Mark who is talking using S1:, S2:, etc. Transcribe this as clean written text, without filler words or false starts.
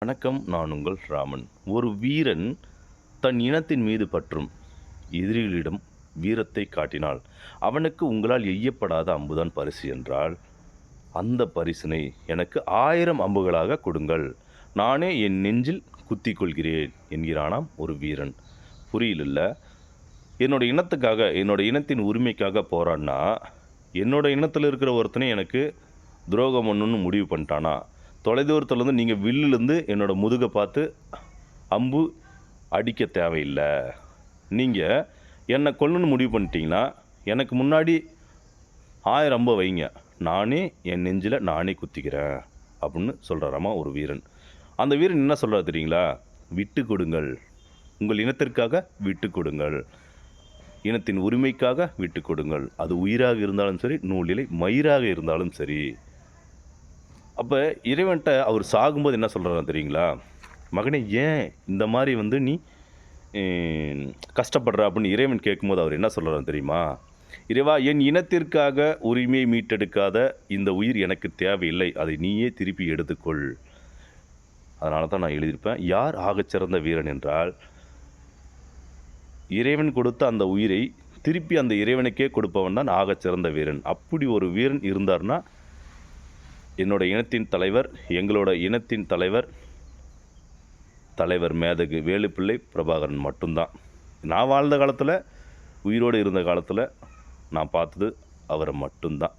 S1: வணக்கம். நான் உங்கள் ராமன். ஒரு வீரன் தன் இனத்தின் மீது பற்றும் எதிரிகளிடம் வீரத்தை காட்டினால் அவனுக்கு உங்களால் எய்யப்படாத அம்புதான் பரிசு என்றால், அந்த பரிசினை எனக்கு 1000 அம்புகளாக கொடுங்கள், நானே என் நெஞ்சில் குத்திக் கொள்கிறேன் என்கிறானாம் ஒரு வீரன். புரியல. என்னோட இனத்துக்காக, என்னோட இனத்தின் உரிமைக்காக போராடினா, என்னோட இனத்தில் இருக்கிற ஒருத்தனை எனக்கு துரோகம் பண்ணணும்னு முடிவு பண்ணிட்டானா, தொலைதூரத்துலேருந்து நீங்கள் வில்லுலேருந்து என்னோட முதுகை பார்த்து அம்பு அடிக்க தேவையில்லை. நீங்கள் என்னை கொல்லணும்னு முடிவு பண்ணிட்டீங்கன்னா எனக்கு முன்னாடி 1000 அம்பை வைங்க, நானே என் நெஞ்சில் நானே குத்திக்கிறேன் அப்படின்னு சொல்கிறாராமா ஒரு வீரன். அந்த வீரன் என்ன சொல்கிறார் தெரியுங்களா? விட்டு கொடுங்கள், உங்கள் இனத்திற்காக விட்டு கொடுங்கள், இனத்தின் உரிமைக்காக விட்டு கொடுங்கள். அது உயிராக இருந்தாலும் சரி, நூலிலை மயிராக இருந்தாலும் சரி. அப்போ இறைவன்கிட்ட அவர் சாகும்போது என்ன சொல்கிறாரு தெரியுங்களா? மகனே, ஏன் இந்த மாதிரி நீ கஷ்டப்படுற அப்படின்னு இறைவன் கேட்கும்போது அவர் என்ன சொல்கிறாரு தெரியுமா? இறைவா, என் இனத்திற்காக உரிமையை மீட்டெடுக்காத இந்த உயிர் எனக்கு தேவையில்லை, அதை நீயே திருப்பி எடுத்துக்கொள். அதனால தான் நான் எழுதியிருப்பேன், யார் ஆகச்சிறந்த வீரன் என்றால், இறைவன் கொடுத்த அந்த உயிரை திருப்பி அந்த இறைவனுக்கே கொடுப்பவன் தான் ஆகச்சிறந்த வீரன். அப்படி ஒரு வீரன் இருந்தார்னா என்னோட இனத்தின் தலைவர், எங்களோட இனத்தின் தலைவர் மேதகு வேலுப்பிள்ளை பிரபாகரன் மட்டும்தான். நான் வாழ்ந்த காலத்தில், உயிரோடு இருந்த காலத்தில் நான் பார்த்தது அவரை மட்டும்தான்.